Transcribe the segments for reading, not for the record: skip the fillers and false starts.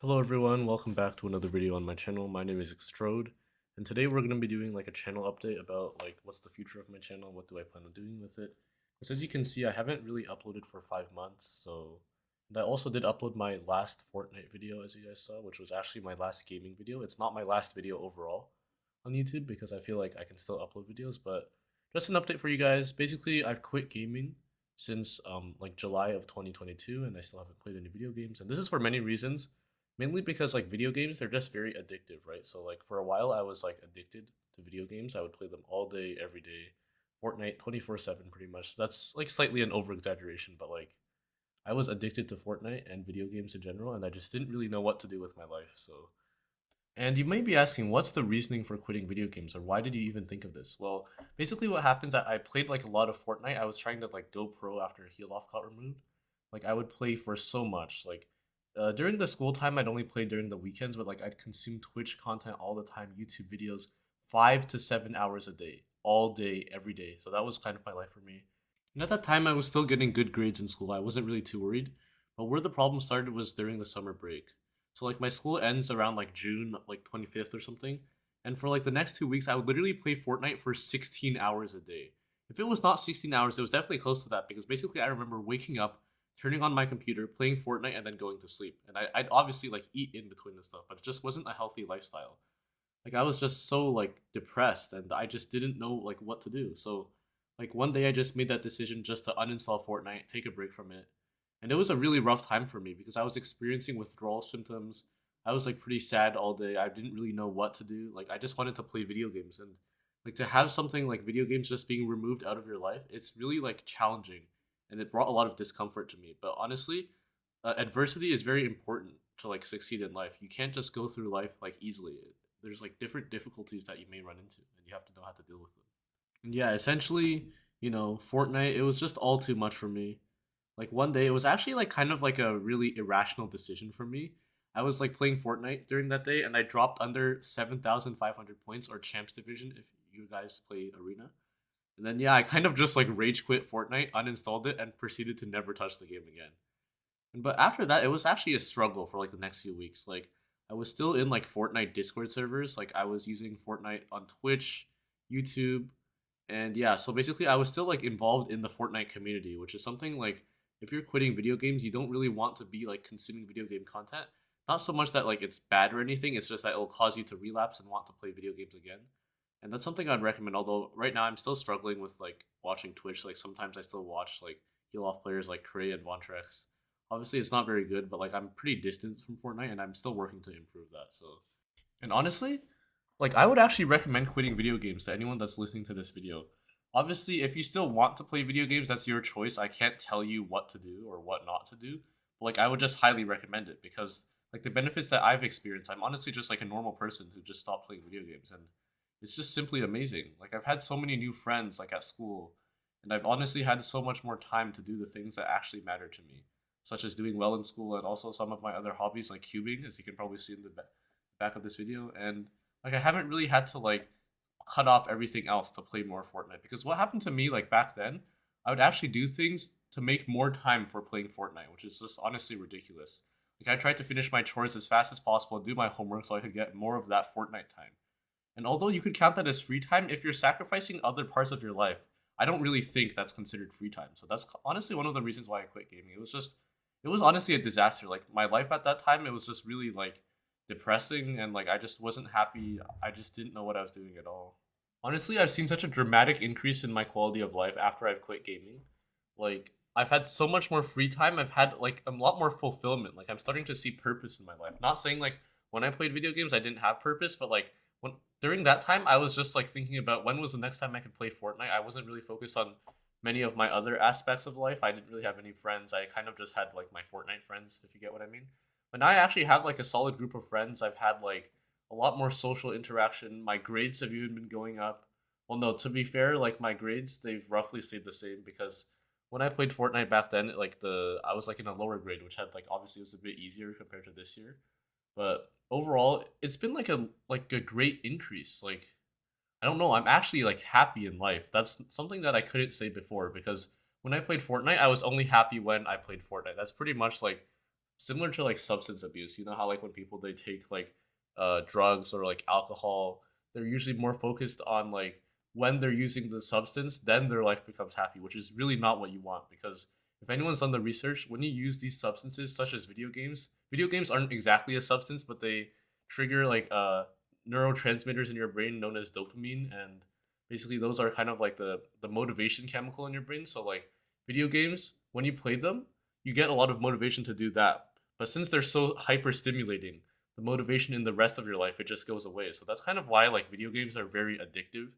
Hello everyone, welcome back to another video on my channel. My name is Extrode, and today we're going to be doing like a channel update about like what's the future of my channel, what do I plan on doing with it. Because as you can see, I haven't really uploaded for 5 months, and I also did upload my last Fortnite video as you guys saw, which was actually my last gaming video. It's not my last video overall on YouTube because I feel like I can still upload videos, but just an update for you guys. Basically, I've quit gaming since like July of 2022 and I still haven't played any video games, and this is for many reasons. Mainly because like video games, they're just very addictive, right? So like for a while I was like addicted to video games. I would play them all day, every day. Fortnite 24/7 pretty much. That's like slightly an over exaggeration, but like I was addicted to Fortnite and video games in general and I just didn't really know what to do with my life. And you may be asking, what's the reasoning for quitting video games, or why did you even think of this? Well, basically, what happens, I played like a lot of Fortnite. I was trying to like go pro after Heal Off got removed. Like I would play for so much. Like during the school time, I'd only play during the weekends, but like I'd consume Twitch content all the time, YouTube videos, 5 to 7 hours a day, all day, every day. So that was kind of my life for me. And at that time, I was still getting good grades in school. I wasn't really too worried. But where the problem started was during the summer break. So like my school ends around like June like 25th or something. And for like the next 2 weeks, I would literally play Fortnite for 16 hours a day. If it was not 16 hours, it was definitely close to that because basically I remember waking up, turning on my computer, playing Fortnite, and then going to sleep. And I'd obviously like eat in between the stuff, but it just wasn't a healthy lifestyle. Like I was just so like depressed and I just didn't know like what to do. So like one day I just made that decision just to uninstall Fortnite, take a break from it. And it was a really rough time for me because I was experiencing withdrawal symptoms. I was like pretty sad all day. I didn't really know what to do. Like I just wanted to play video games, and like to have something like video games just being removed out of your life, it's really like challenging and it brought a lot of discomfort to me. But honestly, adversity is very important to like succeed in life. You can't just go through life like easily. There's like different difficulties that you may run into and you have to know how to deal with them. And yeah, essentially, Fortnite, it was just all too much for me. Like one day, it was actually like kind of like a really irrational decision for me. I was like playing Fortnite during that day and I dropped under 7,500 points, or champs division if you guys play arena. And then yeah, I kind of just like rage quit Fortnite, uninstalled it, and proceeded to never touch the game again. But after that, it was actually a struggle for like the next few weeks. Like I was still in like Fortnite Discord servers. Like I was using Fortnite on Twitch, YouTube, and yeah. So basically, I was still like involved in the Fortnite community, which is something like if you're quitting video games, you don't really want to be like consuming video game content. Not so much that like it's bad or anything. It's just that it'll cause you to relapse and want to play video games again. And that's something I'd recommend. Although right now I'm still struggling with like watching Twitch. Like sometimes I still watch like heal off players like Cray and Vontrex. Obviously, it's not very good, but like I'm pretty distant from Fortnite, and I'm still working to improve that. So, and honestly, like I would actually recommend quitting video games to anyone that's listening to this video. Obviously, if you still want to play video games, that's your choice. I can't tell you what to do or what not to do. But like I would just highly recommend it because like the benefits that I've experienced, I'm honestly just like a normal person who just stopped playing video games, and it's just simply amazing. Like I've had so many new friends like at school, and I've honestly had so much more time to do the things that actually matter to me, such as doing well in school and also some of my other hobbies like cubing, as you can probably see in the back of this video. And like I haven't really had to like cut off everything else to play more Fortnite, because what happened to me like back then, I would actually do things to make more time for playing Fortnite, which is just honestly ridiculous. Like I tried to finish my chores as fast as possible and do my homework so I could get more of that Fortnite time. And although you could count that as free time, if you're sacrificing other parts of your life, I don't really think that's considered free time. So that's honestly one of the reasons why I quit gaming. It was honestly a disaster. Like my life at that time, it was just really like depressing, and like I just wasn't happy. I just didn't know what I was doing at all. Honestly, I've seen such a dramatic increase in my quality of life after I've quit gaming. Like I've had so much more free time. I've had like a lot more fulfillment. Like I'm starting to see purpose in my life. Not saying like when I played video games I didn't have purpose, but like when during that time I was just like thinking about when was the next time I could play Fortnite. I wasn't really focused on many of my other aspects of life. I didn't really have any friends. I kind of just had like my Fortnite friends, if you get what I mean. But now I actually have like a solid group of friends. I've had like a lot more social interaction. My grades have even been going up. Well, no, to be fair, like my grades, they've roughly stayed the same because when I played Fortnite back then, like I was like in a lower grade, which had like obviously it was a bit easier compared to this year. But overall, it's been like a great increase. Like I don't know, I'm actually like happy in life. That's something that I couldn't say before because when I played Fortnite, I was only happy when I played Fortnite. That's pretty much like similar to like substance abuse. You know how like when people they take like drugs or like alcohol, they're usually more focused on like when they're using the substance, then their life becomes happy, which is really not what you want. Because if anyone's done the research, when you use these substances such as video games aren't exactly a substance, but they trigger like neurotransmitters in your brain known as dopamine, and basically those are kind of like the motivation chemical in your brain. So like video games, when you play them, you get a lot of motivation to do that. But since they're so hyper stimulating, the motivation in the rest of your life it just goes away. So that's kind of why like video games are very addictive.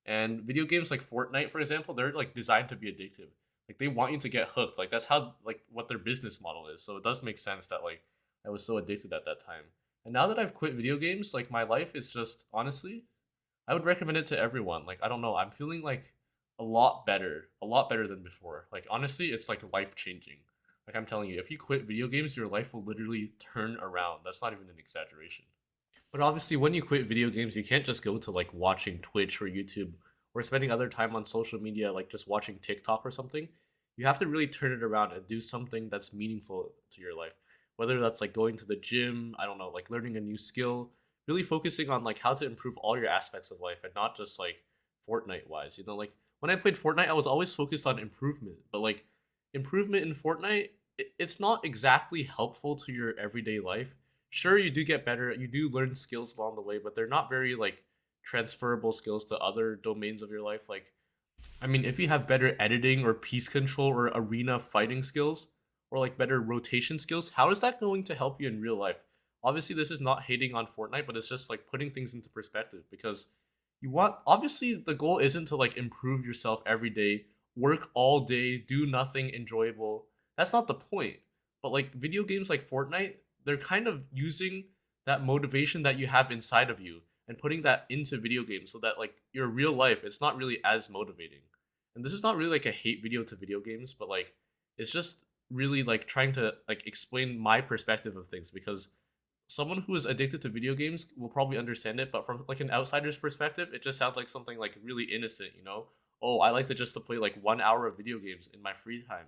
And video games like Fortnite, for example, they're like designed to be addictive. Like they want you to get hooked. Like that's how like what their business model is. So it does make sense that like I was so addicted at that time. And now that I've quit video games, like my life is just honestly, I would recommend it to everyone. Like I don't know, I'm feeling like a lot better than before. Like honestly, it's like life changing. Like I'm telling you, if you quit video games, your life will literally turn around. That's not even an exaggeration. But obviously, when you quit video games, you can't just go to like watching Twitch or YouTube or spending other time on social media, like just watching TikTok or something. You have to really turn it around and do something that's meaningful to your life. Whether that's like going to the gym, I don't know, like learning a new skill, really focusing on like how to improve all your aspects of life and not just like Fortnite wise. You know, like when I played Fortnite, I was always focused on improvement, but like improvement in Fortnite, it's not exactly helpful to your everyday life. Sure, you do get better, you do learn skills along the way, but they're not very like transferable skills to other domains of your life. Like, I mean, if you have better editing or piece control or arena fighting skills or like better rotation skills, how is that going to help you in real life? Obviously, this is not hating on Fortnite, but it's just like putting things into perspective because you want obviously the goal isn't to like improve yourself every day, work all day, do nothing enjoyable. That's not the point. But like video games like Fortnite, they're kind of using that motivation that you have inside of you and putting that into video games so that like your real life it's not really as motivating. And this is not really like a hate video to video games, but like it's just really like trying to like explain my perspective of things because someone who is addicted to video games will probably understand it, but from like an outsider's perspective, it just sounds like something like really innocent, you know? Oh, I like to just to play like 1 hour of video games in my free time.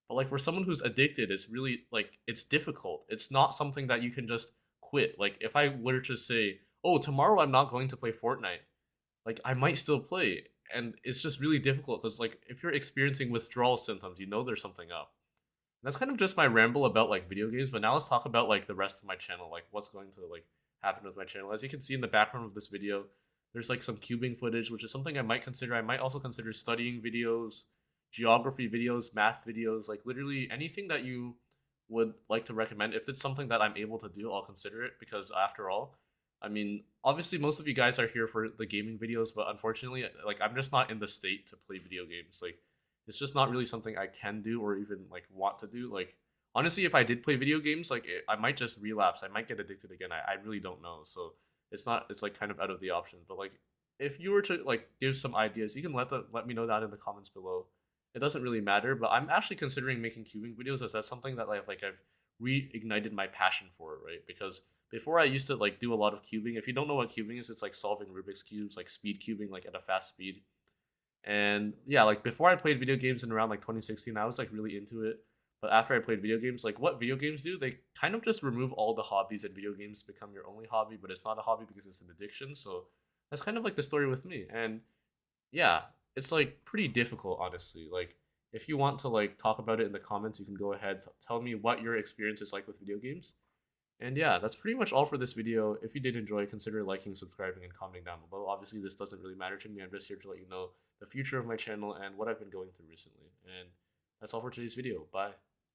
But like for someone who's addicted, it's really like it's difficult. It's not something that you can just quit. Like if I were to say, "Oh, tomorrow I'm not going to play Fortnite," like I might still play, and it's just really difficult because like if you're experiencing withdrawal symptoms, you know there's something up. That's kind of just my ramble about like video games, but now let's talk about like the rest of my channel, like what's going to like happen with my channel. As you can see in the background of this video, there's like some cubing footage, which is something I might consider. I might also consider studying videos, geography videos, math videos, like literally anything that you would like to recommend. If it's something that I'm able to do, I'll consider it because after all, I mean, obviously most of you guys are here for the gaming videos, but unfortunately, like I'm just not in the state to play video games. Like it's just not really something I can do or even like want to do. Like honestly, if I did play video games, like I might just relapse. I might get addicted again. I really don't know. So it's not. It's like kind of out of the option. But like if you were to like give some ideas, you can let me know that in the comments below. It doesn't really matter. But I'm actually considering making cubing videos as that's something that like I've reignited my passion for, right? Because before I used to like do a lot of cubing. If you don't know what cubing is, it's like solving Rubik's cubes, like speed cubing, like at a fast speed. And yeah, like before I played video games in around like 2016, I was like really into it. But after I played video games, like what video games do, they kind of just remove all the hobbies and video games become your only hobby, but it's not a hobby because it's an addiction. So that's kind of like the story with me. And yeah, it's like pretty difficult, honestly. Like if you want to like talk about it in the comments, you can go ahead, tell me what your experience is like with video games. And yeah, that's pretty much all for this video. If you did enjoy, consider liking, subscribing, and commenting down below. Obviously, this doesn't really matter to me. I'm just here to let you know the future of my channel and what I've been going through recently. And that's all for today's video. Bye.